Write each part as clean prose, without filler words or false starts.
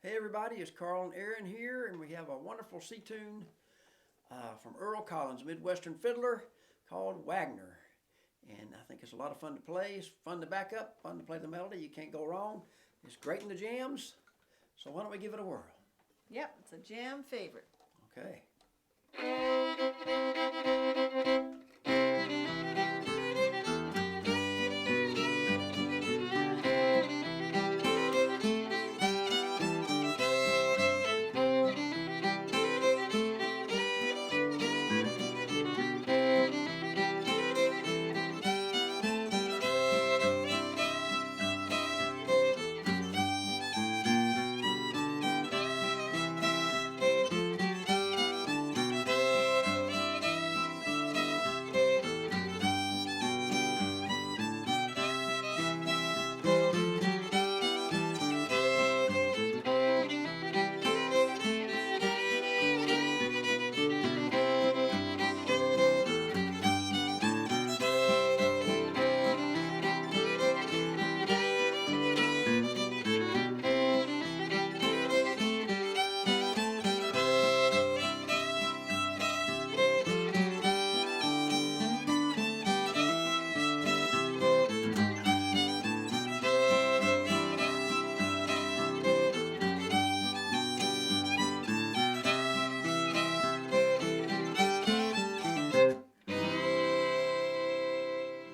Hey everybody, it's Carl and Erynn here, and we have a wonderful C tune from Earl Collins, Midwestern fiddler, called Wagoner. And I think it's a lot of fun to play. It's fun to back up, fun to play the melody. You can't go wrong. It's great in the jams. So why don't we give it a whirl? Yep, it's a jam favorite. Okay.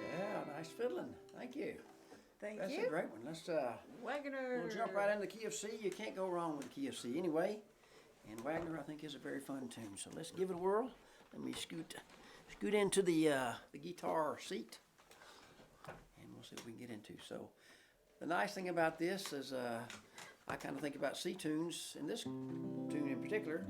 Yeah, nice fiddling. Thank you. Thank That's you. a great one. Let's Wagoner. we'll jump right into the key of C. You can't go wrong with the key of C anyway. And Wagoner, I think, is a very fun tune. So let's give it a whirl. Let me scoot into the guitar seat, and we'll see what we can get into. So the nice thing about this is I kind of think about C tunes, and this tune in particular.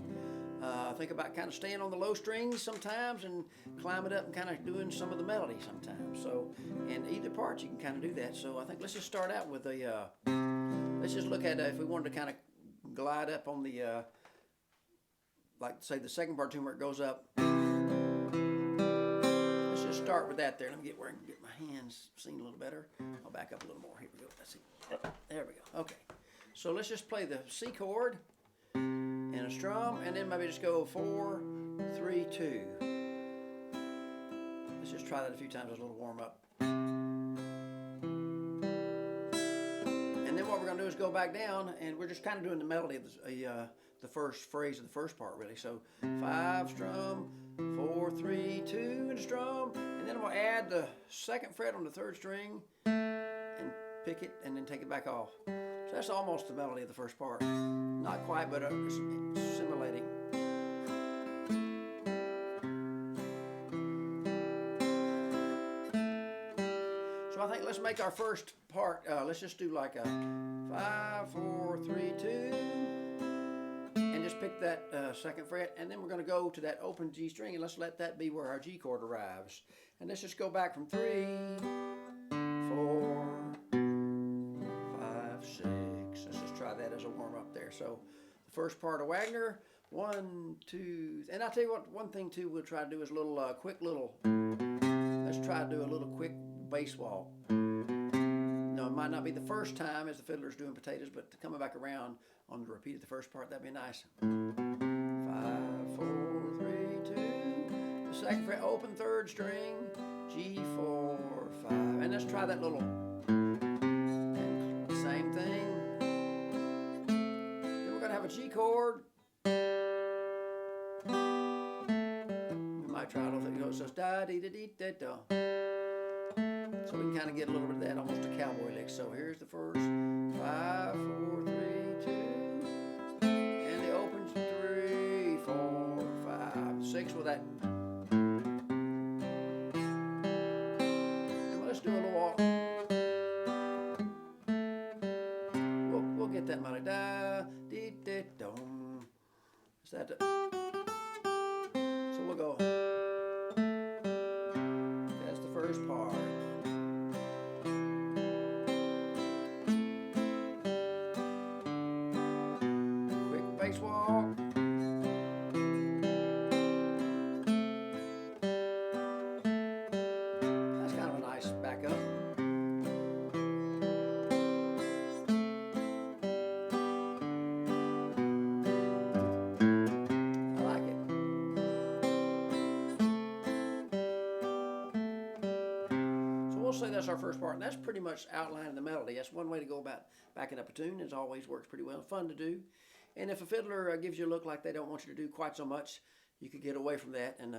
I think about kind of staying on the low strings sometimes and climbing up and kind of doing some of the melody sometimes. So in either part you can kind of do that. So I think let's just start out with let's just look at if we wanted to kind of glide up on the like say the second part tune where it goes up. Let's just start with that there. Let me get where I can get my hands seen a little better. I'll back up a little more. Here we go. Let's see. There we go. Okay. So let's just play the C chord and a strum, and then maybe just go 4, 3, 2. Let's just try that a few times as a little warm up. And then what we're going to do is go back down, and we're just kind of doing the melody of the first phrase of the first part, really. So 5 strum, 4, 3, 2, and a strum, and then we'll add the second fret on the third string and pick it, and then take it back off. So that's almost the melody of the first part. Not quite, but it's simulating. So I think let's make our first part, let's just do like a 5, 4, 3, 2, and just pick that second fret, and then we're going to go to that open G string, and let's let that be where our G chord arrives. And let's just go back from 3, 4, 5, 6. Let's just try that as a warm up there. So the first part of Wagoner, 1, 2, and I'll tell you what, one thing too we'll try to do is a little let's try to do a little quick bass walk. No, it might not be the first time as the fiddler's doing potatoes, but coming back around on the repeat of the first part, that'd be nice. 5, 4, 3, 2. The second fret, open third string, G, 4, 5. And let's try that little, and same thing. Then we're gonna have a G chord. We might try a little thing. It goes da dee da dee da da. So we can kind of get a little bit of that, almost a cowboy lick. So here's the first 5, 4, 3, 2, and the open 3, 4, 5, 6 with that. And let's do a little walk. We'll get that melody. Da dee da dum. Is that? So we'll go. That's the first part. Bass walk. That's kind of a nice backup. our first part, and that's pretty much outlining the melody. That's one way to go about backing up a tune. It always works pretty well, fun to do. And if a fiddler gives you a look like they don't want you to do quite so much, you could get away from that and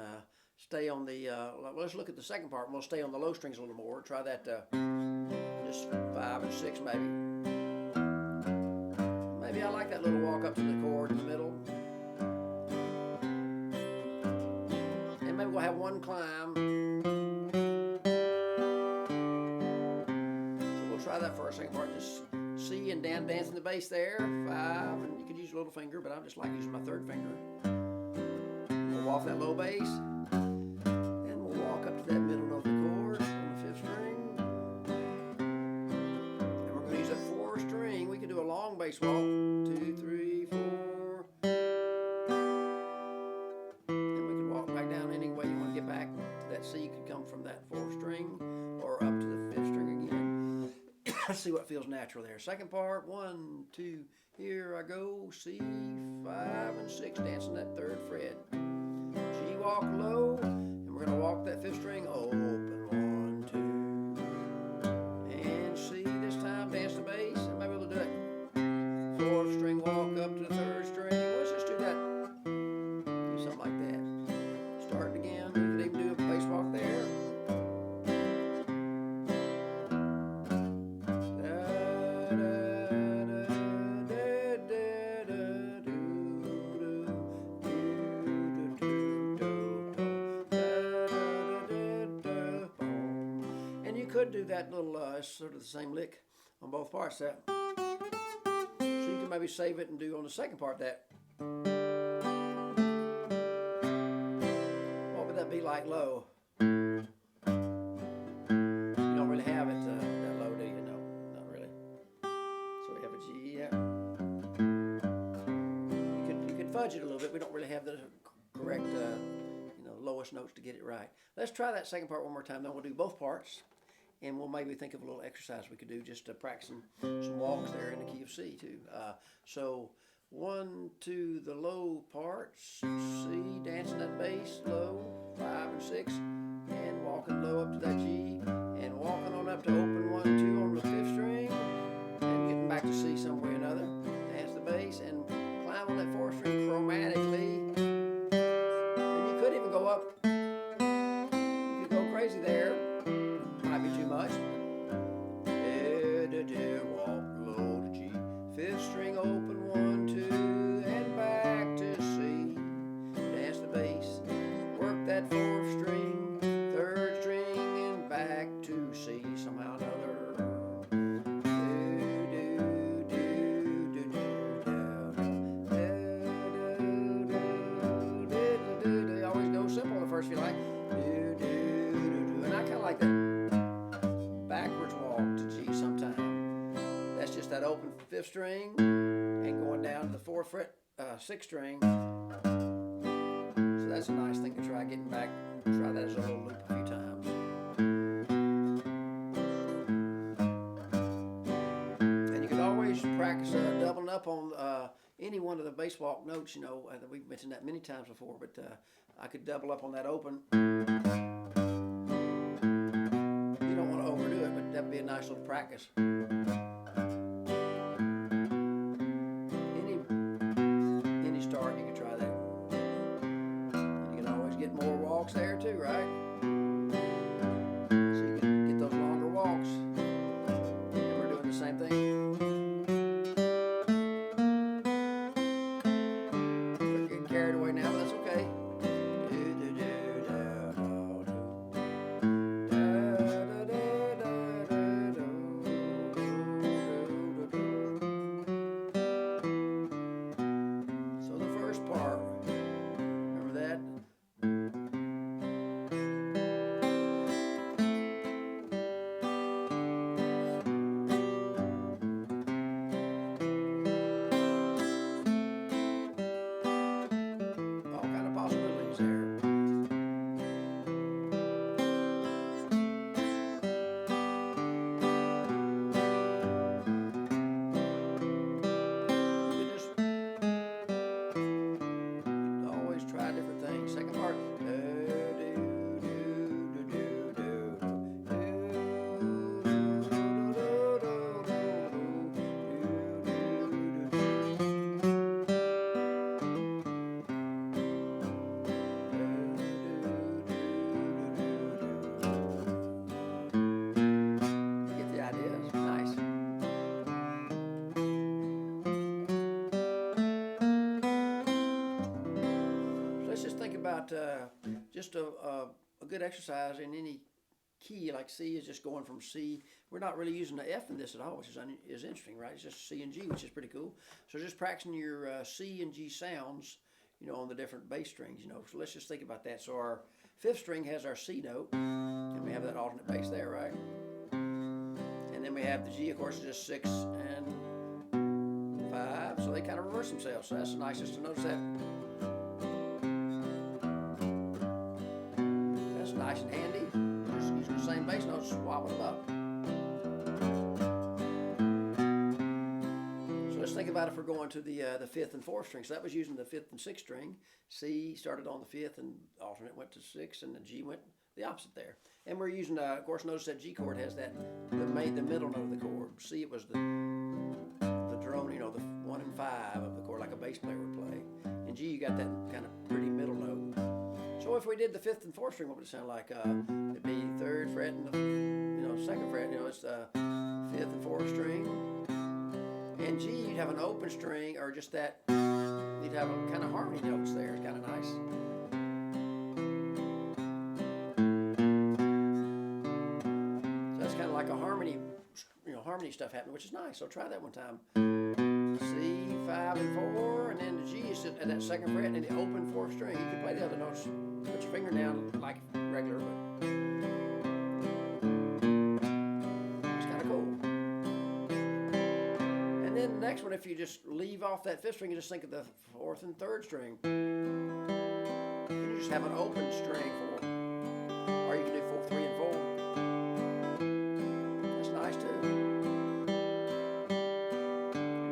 stay on the, let's look at the second part, and we'll stay on the low strings a little more. Try that just 5 and 6 maybe. Maybe I like that little walk up to the chord in the middle. And maybe we'll have one climb. So we'll try that for our second part. Just C and dancing the bass there. 5, and you could use your little finger, but I just like using my third finger. We'll walk that low bass, and we'll walk up to that middle note of the chord on the 5th string. And we're going to use that 4 string. We can do a long bass walk. 2, 3, 4. And we can walk back down any way you want to get back to that C. Could come from that 4th string or up to the 5th string again. Let's see what feels natural there. Second part, 1, 2, here I go. C, 5 and 6, dancing that 3rd fret. G walk low, and we're going to walk that 5th string open. 1, 2, and C this time, dance the bass, and maybe we'll do it. 4th string walk up to the 3rd string. Let's just do that. Do something like that. Start it again. We could even do a bass walk there. Could do that little, sort of the same lick on both parts. That. So you can maybe save it and do on the second part that. What would that be like low? You don't really have it that low, do you? No, not really. So we have a G, yeah. You could fudge it a little bit. We don't really have the correct, lowest notes to get it right. Let's try that second part one more time. Then we'll do both parts. And we'll maybe think of a little exercise we could do just to practice some walks there in the key of C too. So 1, 2, the low parts, C, dancing that bass low, 5 and 6, and walking low up to that G, and walking on up to open 1, 2 on the 5th string, and getting back to C some way or another. Dance the bass and climb on that 4th string chromatically. And you could even go up. You could go crazy there. Might be too much. Walk low to G. 5th string open 1, 2, and back to C. Dance the bass. Work that 4th string, 3rd string, and back to C somehow or another. Always go simple at first if you like. And I kind of like that. Backwards walk to G sometime. That's just that open 5th string and going down to the 4th fret, 6th string. So that's a nice thing to try getting back. Try that as a little loop a few times. And you can always practice doubling up on any one of the bass walk notes. We've mentioned that many times before, but I could double up on that open. That'd be a nice little practice. Any start, you can try that. You can always get more walks there too, right? So you can get those longer walks. And we're doing the same thing. We're getting carried away now, but that's okay. about just a good exercise in any key. Like C is just going from C. We're not really using the F in this at all, which is interesting, right? It's just C and G, which is pretty cool. So just practicing your C and G sounds, on the different bass strings, So let's just think about that. So our fifth string has our C note, and we have that alternate bass there, right? And then we have the G, of course, is just 6 and 5, so they kind of reverse themselves. So that's nice just to notice that. That's nice and handy. Just using the same bass notes, swapping them up. Think about if we're going to the fifth and fourth string. So that was using the fifth and sixth string. C started on the fifth and alternate went to six, and the G went the opposite there. And we're using, of course, notice that G chord has that the middle note of the chord. C, it was the drone, the 1 and 5 of the chord, like a bass player would play. And G, you got that kind of pretty middle note. So if we did the fifth and fourth string, what would it sound like? It'd be third fret and the second fret. It's the fifth and fourth string. And G, you'd have an open string, or just that, you'd have a kind of harmony notes there. It's kind of nice. So that's kind of like a harmony, harmony stuff happening, which is nice. So try that one time. C, 5 and 4, and then the G is at that second fret, and the open fourth string. You can play the other notes. Put your finger down like regular, but then the next one, if you just leave off that fifth string, you just think of the fourth and third string. You just have an open string for, or you can do 4, 3, and 4. That's nice too.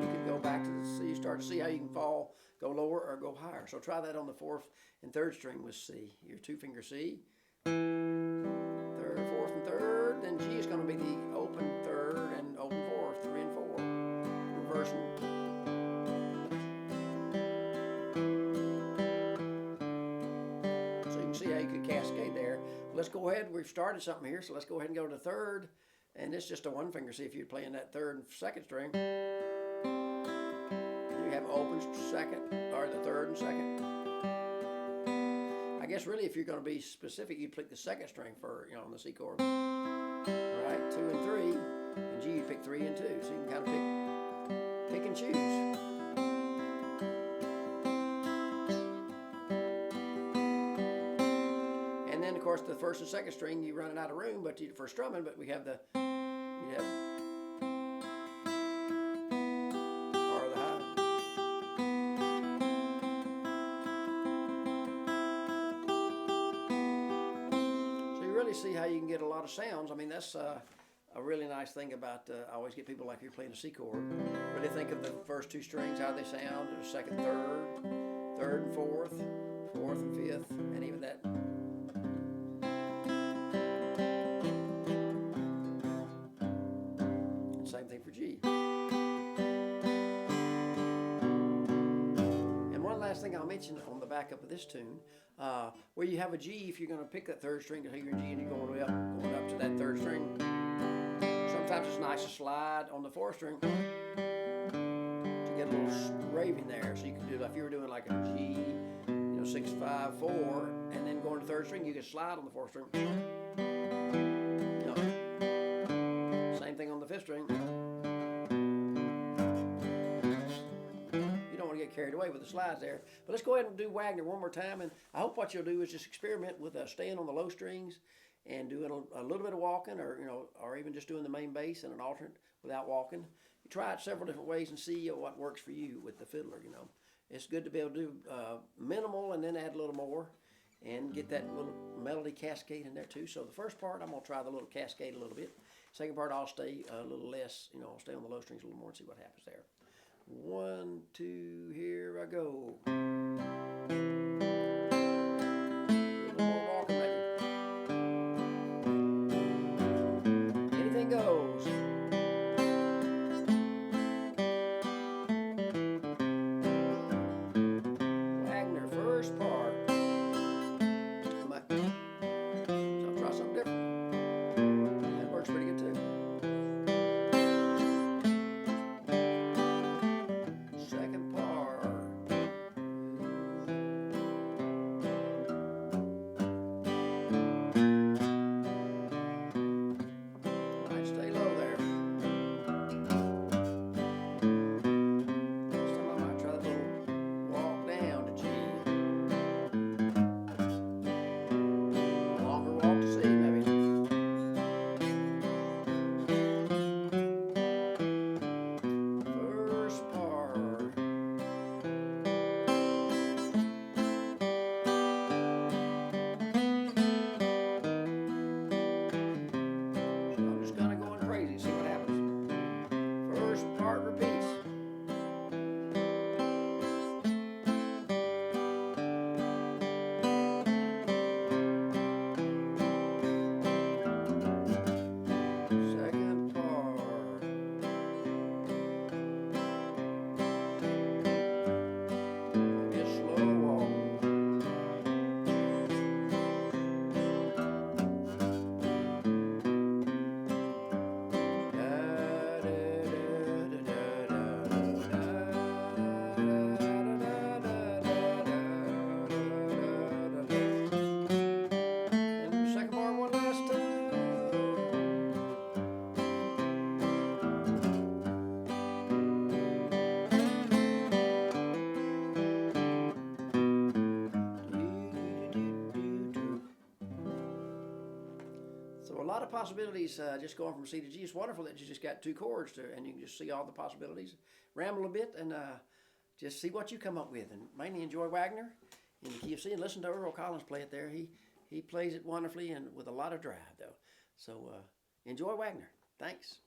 You can go back to the C, start to see how you can go lower or go higher. So try that on the fourth and third string with C. Your 2-finger C, third, fourth, and third. Then G is going to be the open third and open fourth, 3 and 4. Version. So you can see how you could cascade there. Let's go ahead. We've started something here, so let's go ahead and go to the third. And it's just a 1-finger. See if you're playing that third and second string. You have open second, or the third and second. I guess really, if you're going to be specific, you pick the second string for on the C chord. Right, 2 and 3, and G you pick 3 and 2. So you can kind of pick and choose. And then, of course, the first and second string, you run it out of room, but for strumming, but we have the, or the high. So you really see how you can get a lot of sounds. I mean, that's a really nice thing about, I always get people like you're playing a C chord. Really think of the first 2 strings, how they sound, the second, third and fourth, fourth and fifth, and even that. And same thing for G. And one last thing I'll mention on the backup of this tune, where you have a G, if you're going to pick that third string to your G and you're going up to that third string. Sometimes it's nice to slide on the fourth string to get a little raving there. So you can do, like if you were doing like a G, 6, 5, 4, and then going to the third string, you can slide on the fourth string. Same thing on the fifth string. You don't want to get carried away with the slides there. But let's go ahead and do Wagoner one more time. And I hope what you'll do is just experiment with staying on the low strings and doing a little bit of walking, or even just doing the main bass and an alternate without walking. You try it several different ways and see what works for you with the fiddler. It's good to be able to do minimal and then add a little more and get that little melody cascade in there too. So the first part, I'm going to try the little cascade a little bit. Second part, I'll stay a little less, I'll stay on the low strings a little more and see what happens there. 1, 2, here I go. A little more walking maybe. Anything goes. Wagoner, first part. So I'll try something different. That works pretty good too. Second part. So a lot of possibilities just going from C to G. It's wonderful that you just got two chords to, and you can just see all the possibilities. Ramble a bit and just see what you come up with, and mainly enjoy Wagoner in the key of C, and listen to Earl Collins play it there. He plays it wonderfully and with a lot of drive though. So enjoy Wagoner. Thanks.